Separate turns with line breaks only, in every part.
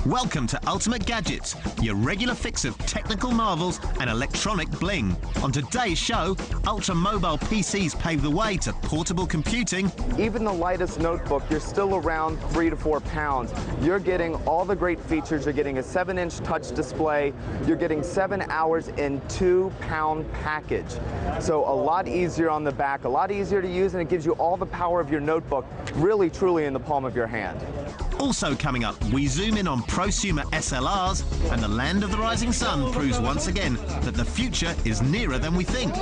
Welcome to Ultimate Gadgets, your regular fix of technical marvels and electronic bling. On today's show, ultra mobile PCs pave the way to portable computing.
Even the lightest notebook, you're still around 3 to 4 pounds. You're getting all the great features. You're getting a 7-inch touch display. You're getting 7 hours in 2-pound package. So a lot easier on the back, a lot easier to use, and it gives you all the power of your notebook really, truly in the palm of your hand.
Also coming up, we zoom in on prosumer SLRs, and the land of the rising sun proves once again that the future is nearer than we think.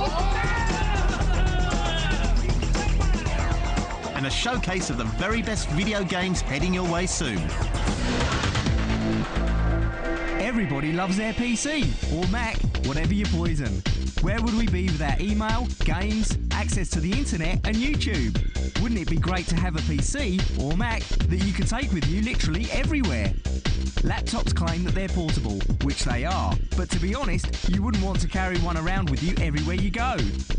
And a showcase of the very best video games heading your way soon.
Everybody loves their PC, or Mac, whatever your poison. Where would we be without email, games, access to the internet and YouTube? Wouldn't it be great to have a PC, or Mac, that you could take with you literally everywhere? Laptops claim that they're portable, which they are, but to be honest, you wouldn't want to carry one around with you everywhere you go.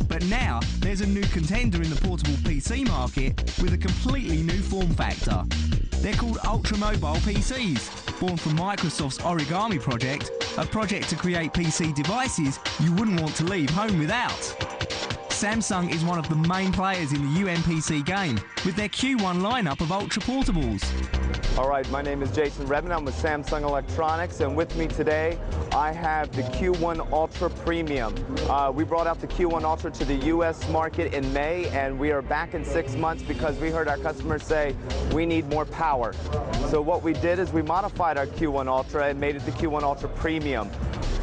But now, there's a new contender in the portable PC market with a completely new form factor. They're called Ultra Mobile PCs, born from Microsoft's Origami project, a project to create PC devices you wouldn't want to leave home without. Samsung is one of the main players in the UMPC game with their Q1 lineup of Ultra Portables.
All right, my name is Jason Redman. I'm with Samsung Electronics, and with me today I have the Q1 Ultra Premium. We brought out the Q1 Ultra to the US market in May, and we are back in 6 months because we heard our customers say we need more power. So what we did is we modified our Q1 Ultra and made it the Q1 Ultra Premium.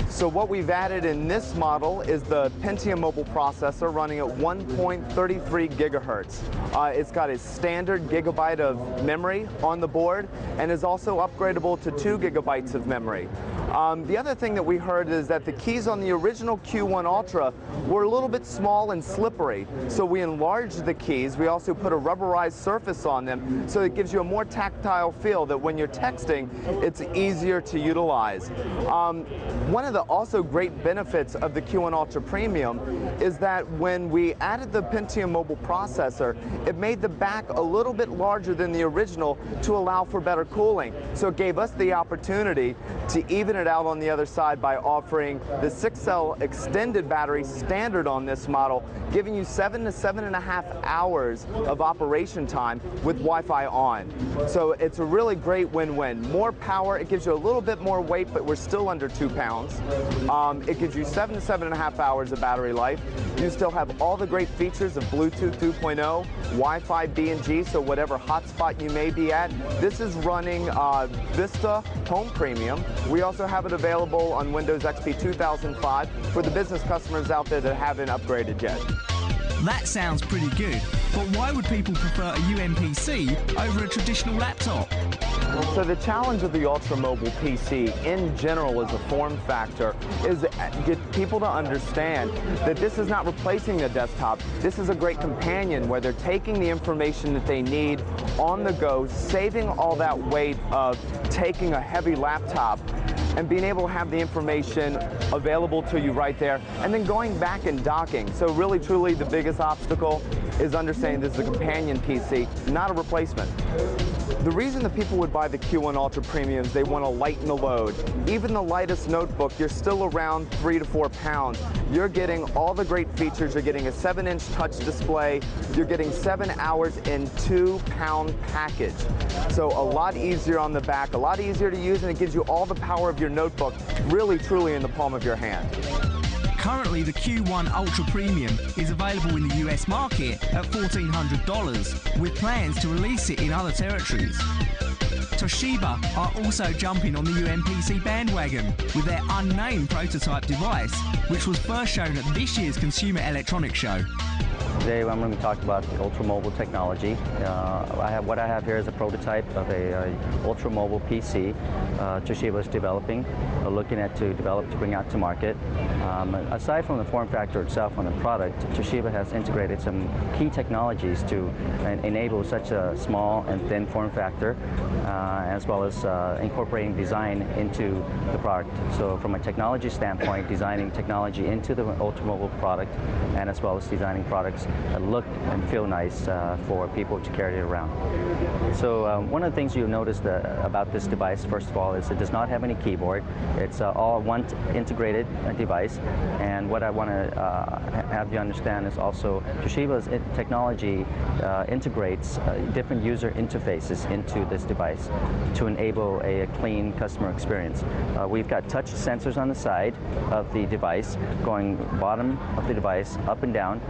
So what we've added in this model is the Pentium mobile processor running at 1.33 gigahertz. It's got a standard gigabyte of memory on the board and is also upgradable to 2 gigabytes of memory. The other thing that we heard is that the keys on the original Q1 Ultra were a little bit small and slippery. So we enlarged the keys. We also put a rubberized surface on them so it gives you a more tactile feel that when you're texting, it's easier to utilize. One of the also great benefits of the Q1 Ultra Premium is that when we added the Pentium mobile processor, it made the back a little bit larger than the original to allow for better cooling. So it gave us the opportunity to even it out on the other side by offering the 6-cell extended battery standard on this model, giving you 7 to 7.5 hours of operation time with Wi-Fi on. So it's a really great win-win. More power, it gives you a little bit more weight, but we're still under 2 pounds. It gives you 7 to 7.5 hours of battery life. You still have all the great features of Bluetooth 2.0, Wi-Fi B and G, so whatever hotspot you may be at. This is running Vista Home Premium. We also have it available on Windows XP 2005 for the business customers out there that haven't upgraded yet.
That sounds pretty good, but why would people prefer a UMPC over a traditional laptop?
So the challenge of the Ultra Mobile PC in general as a form factor is to get people to understand that this is not replacing the desktop. This is a great companion where they're taking the information that they need on the go, saving all that weight of taking a heavy laptop and being able to have the information available to you right there, and then going back and docking. So really, truly, the biggest obstacle is understanding this is a companion PC, not a replacement. The reason that people would buy the Q1 Ultra Premium is they want to lighten the load. Even the lightest notebook, you're still around 3 to 4 pounds. You're getting all the great features. You're getting a 7-inch touch display. You're getting 7 hours in 2-pound package. So a lot easier on the back, a lot easier to use, and it gives you all the power of your notebook really, truly in the palm of your hand.
Currently, the Q1 Ultra Premium is available in the US market at $1,400, with plans to release it in other territories. Toshiba are also jumping on the UMPC bandwagon with their unnamed prototype device, which was first shown at this year's Consumer Electronics Show.
Today I'm going to talk about the Ultra Mobile technology. What I have here is a prototype of a Ultra Mobile PC Toshiba is developing, looking at to bring out to market. Aside from the form factor itself on the product, Toshiba has integrated some key technologies to enable such a small and thin form factor, as well as incorporating design into the product. So from a technology standpoint, designing technology into the Ultra Mobile product, and as well as designing products look and feel nice for people to carry it around. So one of the things you'll notice about this device, first of all, is it does not have any keyboard. It's all one integrated device. And what I want to have you understand is also Toshiba's technology integrates different user interfaces into this device to enable a clean customer experience. We've got touch sensors on the side of the device going bottom of the device up and down.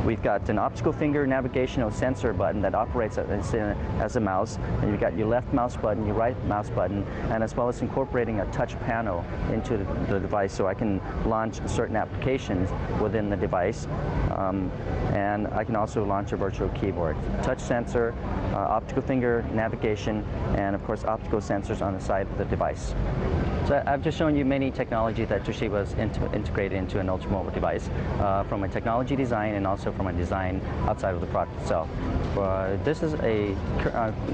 We've got an optical finger navigational sensor button that operates as a mouse, and you've got your left mouse button, your right mouse button, and as well as incorporating a touch panel into the device so I can launch certain applications within the device. And I can also launch a virtual keyboard. Touch sensor, optical finger navigation, and of course optical sensors on the side of the device. So I've just shown you many technology that Toshiba has integrated into an ultramobile device, from a technology design and also from a design outside of the product itself. This is a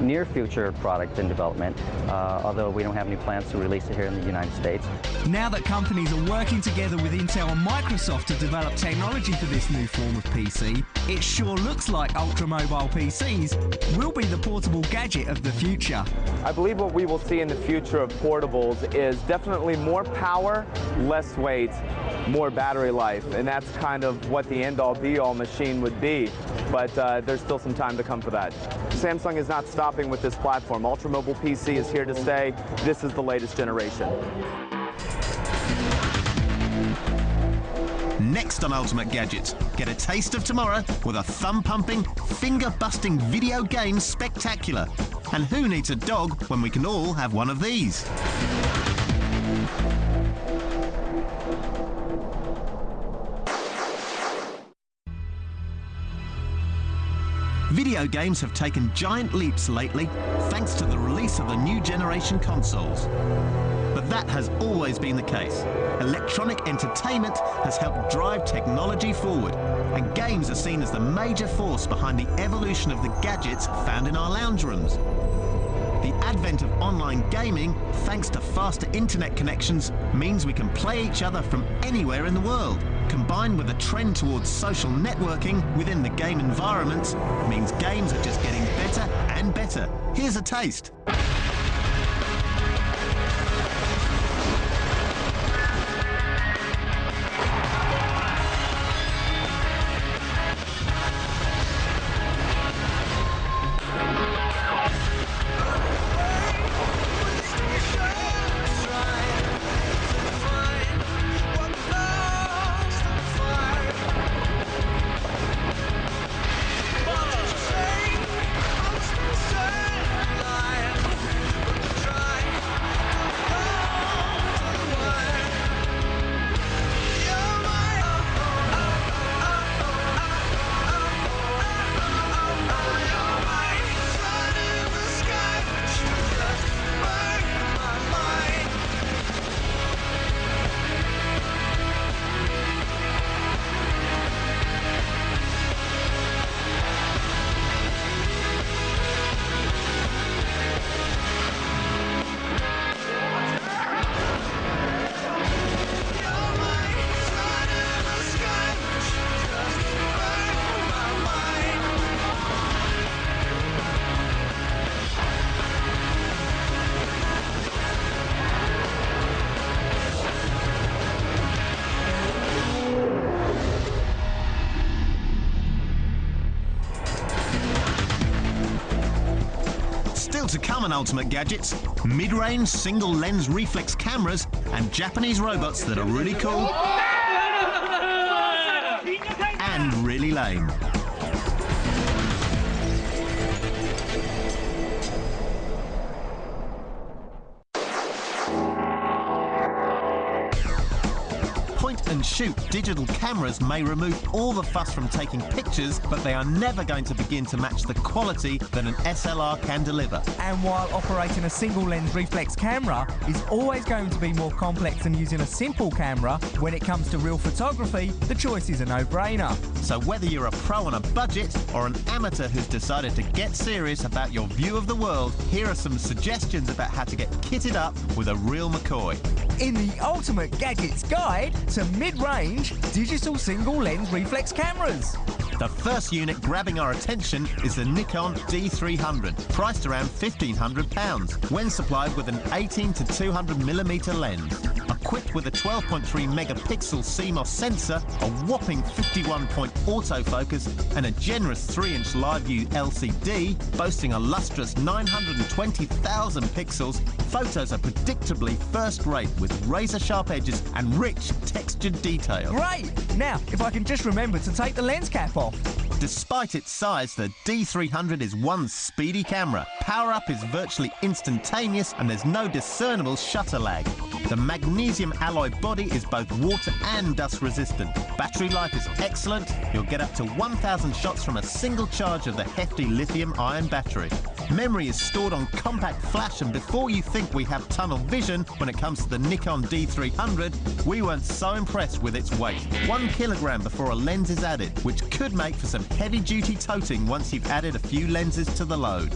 near future product in development, although we don't have any plans to release it here in the United States.
Now that companies are working together with Intel and Microsoft to develop technology for this new form of PC, it sure looks like ultramobile PCs will be the portable gadget of the future.
I believe what we will see in the future of portables is definitely more power, less weight, more battery life, and that's kind of what the end-all be-all machine would be, but there's still some time to come for that. Samsung is not stopping with this platform. Ultramobile PC is here to stay. This is the latest generation.
Next on Ultimate Gadgets, get a taste of tomorrow with a thumb-pumping, finger-busting video game spectacular. And who needs a dog when we can all have one of these? Video games have taken giant leaps lately thanks to the release of the new generation consoles. But that has always been the case. Electronic entertainment has helped drive technology forward, and games are seen as the major force behind the evolution of the gadgets found in our lounge rooms. The advent of online gaming, thanks to faster internet connections, means we can play each other from anywhere in the world. Combined with a trend towards social networking within the game environments, means games are just getting better and better. Here's a taste. To come on Ultimate Gadgets, mid-range single-lens reflex cameras and Japanese robots that are really cool and really lame. Point-and-shoot digital cameras may remove all the fuss from taking pictures, but they are never going to begin to match the quality that an SLR can deliver.
And while operating a single-lens reflex camera is always going to be more complex than using a simple camera, when it comes to real photography, the choice is a no-brainer.
So whether you're a pro on a budget or an amateur who's decided to get serious about your view of the world, here are some suggestions about how to get kitted up with a real McCoy.
In the Ultimate Gadgets Guide to mid-range digital single-lens reflex cameras.
The first unit grabbing our attention is the Nikon D300, priced around £1,500, when supplied with an 18 to 200mm lens. Equipped with a 12.3 megapixel CMOS sensor, a whopping 51-point autofocus, and a generous 3-inch live view LCD, boasting a lustrous 920,000 pixels, photos are predictably first-rate with razor-sharp edges and rich textured detail.
Great! Now, if I can just remember to take the lens cap off.
Despite its size, the D300 is one speedy camera. Power-up is virtually instantaneous and there's no discernible shutter lag. The magnesium alloy body is both water and dust resistant. Battery life is excellent. You'll get up to 1,000 shots from a single charge of the hefty lithium-ion battery. Memory is stored on compact flash, and before you think we have tunnel vision when it comes to the Nikon D300, we weren't so impressed with its weight. 1 kilogram before a lens is added, which could make for some heavy-duty toting once you've added a few lenses to the load.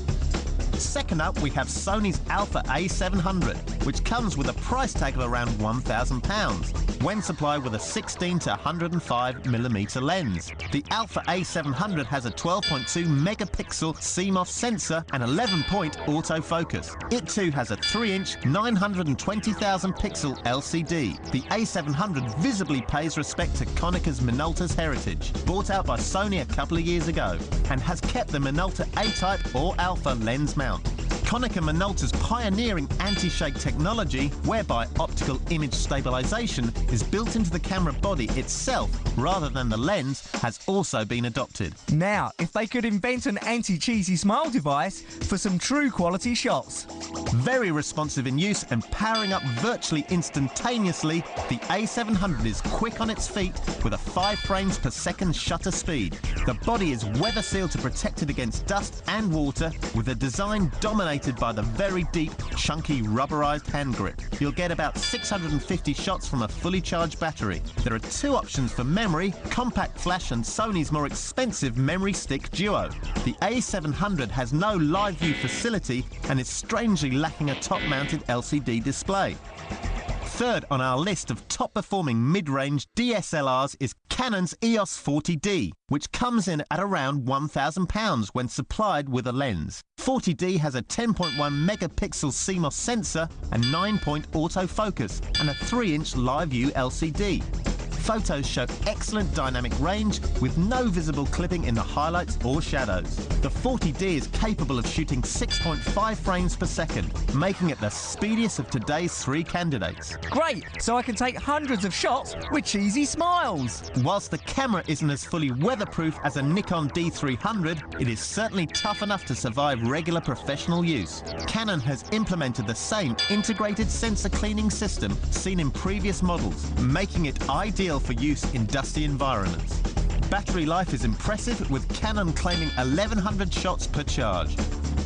Second up, we have Sony's Alpha A700, which comes with a price tag of around £1,000 when supplied with a 16 to 105mm lens. The Alpha A700 has a 12.2 megapixel CMOS sensor and 11-point autofocus. It too has a 3-inch 920,000 pixel LCD. The A700 visibly pays respect to Konica's Minolta's heritage, bought out by Sony a couple of years ago, and has kept the Minolta A-type or Alpha lens mount. Konica Minolta's pioneering anti-shake technology, whereby optical image stabilization is built into the camera body itself rather than the lens, has also been adopted.
Now, if they could invent an anti-cheesy smile device for some true quality shots.
Very responsive in use and powering up virtually instantaneously, the A700 is quick on its feet with a 5 frames per second shutter speed. The body is weather sealed to protect it against dust and water, with a design dominated by the very deep, chunky, rubberized hand grip. You'll get about 650 shots from a fully charged battery. There are 2 options for memory: compact flash and Sony's more expensive memory stick duo. The A700 has no live view facility and is strangely lacking a top-mounted LCD display. Third on our list of top-performing mid-range DSLRs is Canon's EOS 40D, which comes in at around £1,000 when supplied with a lens. 40D has a 10.1 megapixel CMOS sensor and 9-point autofocus and a 3-inch live view LCD. Photos show excellent dynamic range with no visible clipping in the highlights or shadows. The 40D is capable of shooting 6.5 frames per second, making it the speediest of today's 3 candidates.
Great, so I can take hundreds of shots with cheesy smiles.
Whilst the camera isn't as fully weatherproof as a Nikon D300, it is certainly tough enough to survive regular professional use. Canon has implemented the same integrated sensor cleaning system seen in previous models, making it ideal for use in dusty environments. Battery life is impressive, with Canon claiming 1,100 shots per charge.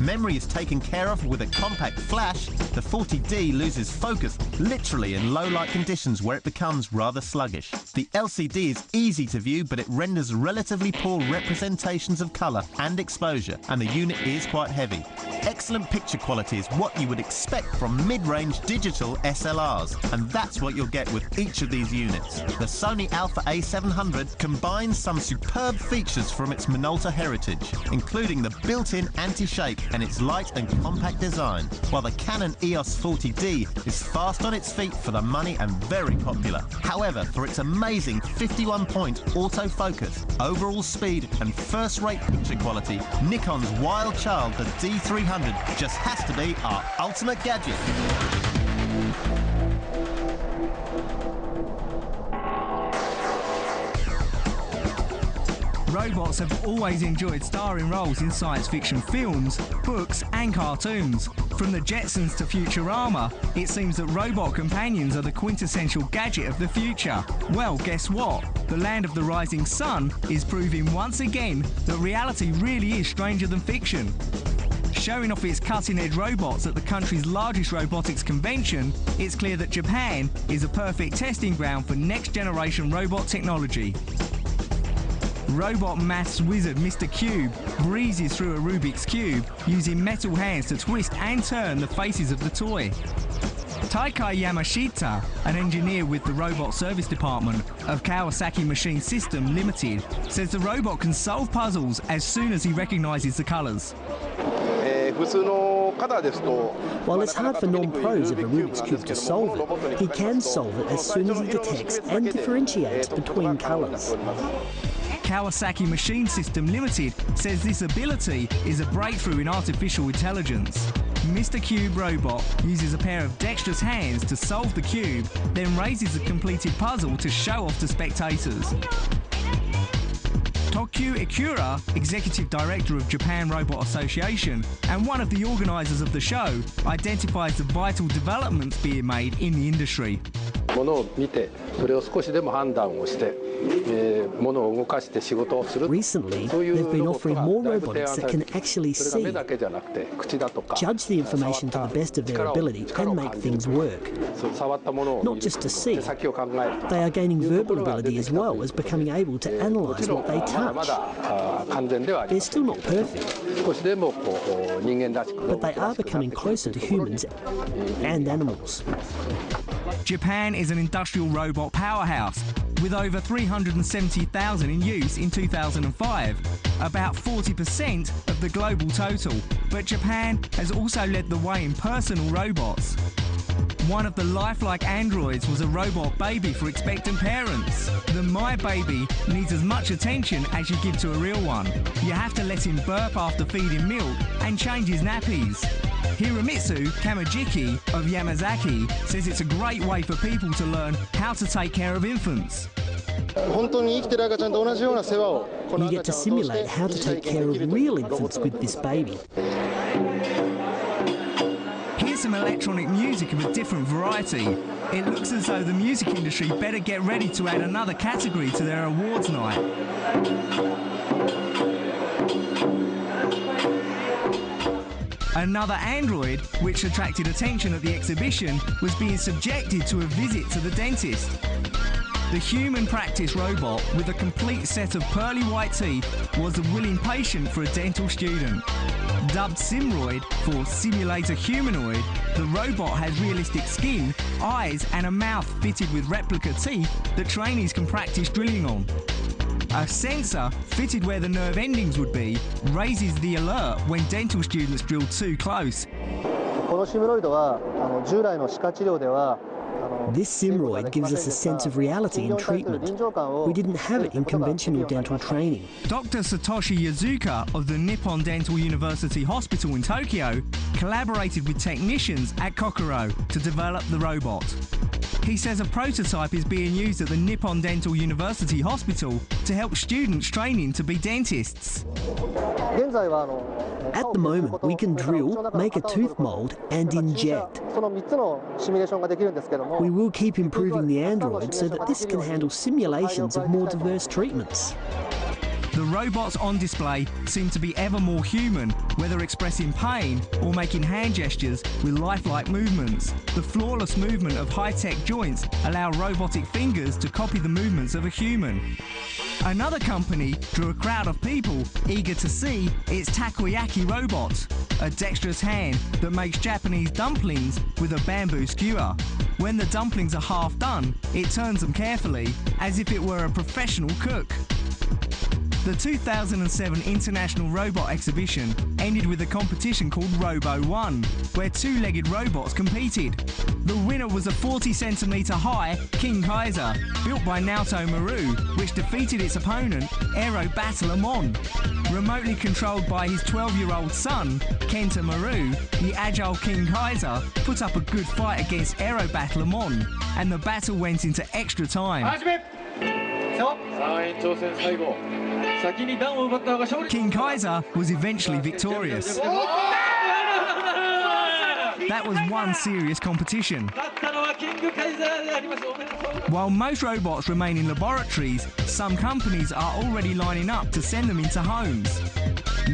Memory is taken care of with a compact flash. The 40D loses focus literally in low light conditions where it becomes rather sluggish. The LCD is easy to view, but it renders relatively poor representations of colour and exposure, and the unit is quite heavy. Excellent picture quality is what you would expect from mid-range digital SLRs, and that's what you'll get with each of these units. The Sony Alpha A700 combines some superb features from its Minolta heritage, including the built-in anti-shake and its light and compact design, while the Canon EOS 40D is fast on its feet for the money and very popular. However, for its amazing 51-point autofocus, overall speed and first-rate picture quality, Nikon's wild child, the D300, just has to be our ultimate gadget.
Robots have always enjoyed starring roles in science fiction films, books and cartoons. From the Jetsons to Futurama, it seems that robot companions are the quintessential gadget of the future. Well, guess what? The land of the rising sun is proving once again that reality really is stranger than fiction. Showing off its cutting-edge robots at the country's largest robotics convention, it's clear that Japan is a perfect testing ground for next-generation robot technology. Robot maths wizard Mr. Cube breezes through a Rubik's Cube using metal hands to twist and turn the faces of the toy. Taikai Yamashita, an engineer with the robot service department of Kawasaki Machine System Limited, says the robot can solve puzzles as soon as he recognises the colours.
While it's hard for non-pros of a Rubik's Cube to solve it, he can solve it as soon as he detects and differentiates between colours.
Kawasaki Machine System Limited says this ability is a breakthrough in artificial intelligence. Mr. Cube robot uses a pair of dexterous hands to solve the cube, then raises the completed puzzle to show off to spectators. Tokyu Ikura, Executive Director of Japan Robot Association and one of the organisers of the show, identifies the vital developments being made in the industry.
Recently, they've been offering more robotics that can actually see, judge the information to the best of their ability and make things work. Not just to see, they are gaining verbal ability as well as becoming able to analyse what they touch. They're still not perfect, but they are becoming closer to humans and animals.
Japan is an industrial robot powerhouse, with over 370,000 in use in 2005, about 40% of the global total. But Japan has also led the way in personal robots. One of the lifelike androids was a robot baby for expectant parents. The My Baby needs as much attention as you give to a real one. You have to let him burp after feeding milk and change his nappies. Hiromitsu Kamijiki of Yamazaki says it's a great way for people to learn how to take care of infants.
You get to simulate how to take care of real infants with this baby.
Here's some electronic music of a different variety. It looks as though the music industry better get ready to add another category to their awards night. Another android, which attracted attention at the exhibition, was being subjected to a visit to the dentist. The human practice robot, with a complete set of pearly white teeth, was a willing patient for a dental student. Dubbed Simroid for Simulator Humanoid, the robot has realistic skin, eyes and a mouth fitted with replica teeth that trainees can practice drilling on. A sensor, fitted where the nerve endings would be, raises the alert when dental students drill too close.
This Simroid gives us a sense of reality in treatment. We didn't have it in conventional dental training.
Dr. Satoshi Yazuka of the Nippon Dental University Hospital in Tokyo collaborated with technicians at Kokoro to develop the robot. He says a prototype is being used at the Nippon Dental University Hospital to help students training to be dentists.
At the moment, we can drill, make a tooth mould and inject. We will keep improving the android so that this can handle simulations of more diverse treatments.
The robots on display seem to be ever more human, whether expressing pain or making hand gestures with lifelike movements. The flawless movement of high-tech joints allow robotic fingers to copy the movements of a human. Another company drew a crowd of people eager to see its takoyaki robot, a dexterous hand that makes Japanese dumplings with a bamboo skewer. When the dumplings are half done, it turns them carefully, as if it were a professional cook. The 2007 International Robot Exhibition ended with a competition called Robo 1, where two-legged robots competed. The winner was a 40cm high King Kaiser, built by Naoto Maru, which defeated its opponent, Aero Battle Amon. Remotely controlled by his 12-year-old son, Kenta Maru, the agile King Kaiser put up a good fight against Aero Battle Amon, and the battle went into extra time. King Kaiser was eventually victorious. That was one serious competition. While most robots remain in laboratories, some companies are already lining up to send them into homes.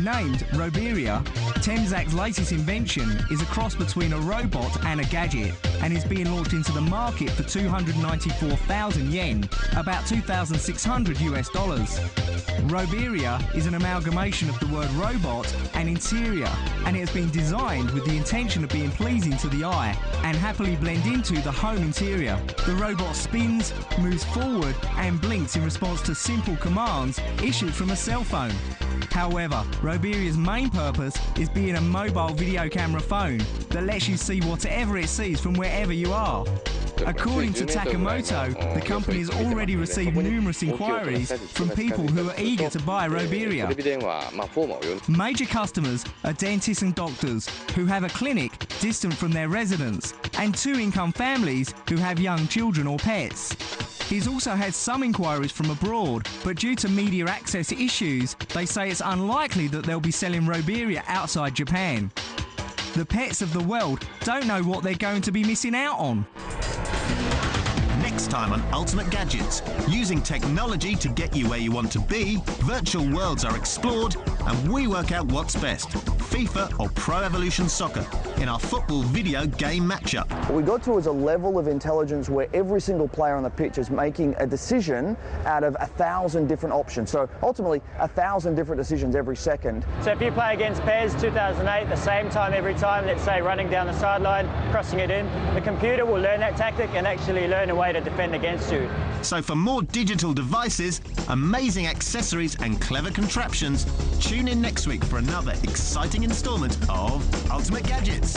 Named Roberia, Temzac's latest invention is a cross between a robot and a gadget and is being launched into the market for 294,000 yen, about 2,600 US dollars. Roberia is an amalgamation of the word robot and interior, and it has been designed with the intention of being pleasing to the eye and happily blend into the home interior. The robot spins, moves forward and blinks in response to simple commands issued from a cell phone. However, Roberia's main purpose is being a mobile video camera phone that lets you see whatever it sees from wherever you are. According to Takamoto, the company has already received numerous inquiries from people who are eager to buy Roberia. Major customers are dentists and doctors who have a clinic distant from their residence and two-income families who have young children or pets. He's also had some inquiries from abroad, but due to media access issues, they say it's unlikely that they'll be selling Roberia outside Japan. The pets of the world don't know what they're going to be missing out on.
Next time on Ultimate Gadgets, using technology to get you where you want to be, virtual worlds are explored and we work out what's best, FIFA or Pro Evolution Soccer, in our football video game matchup.
What we got to is a level of intelligence where every single player on the pitch is making a decision out of 1,000 different options. So ultimately, 1,000 different decisions every second.
So if you play against PES 2008, the same time every time, let's say running down the sideline, crossing it in, the computer will learn that tactic and actually learn a way to defend against you.
So for more digital devices, amazing accessories and clever contraptions, tune in next week for another exciting instalment of Ultimate Gadgets.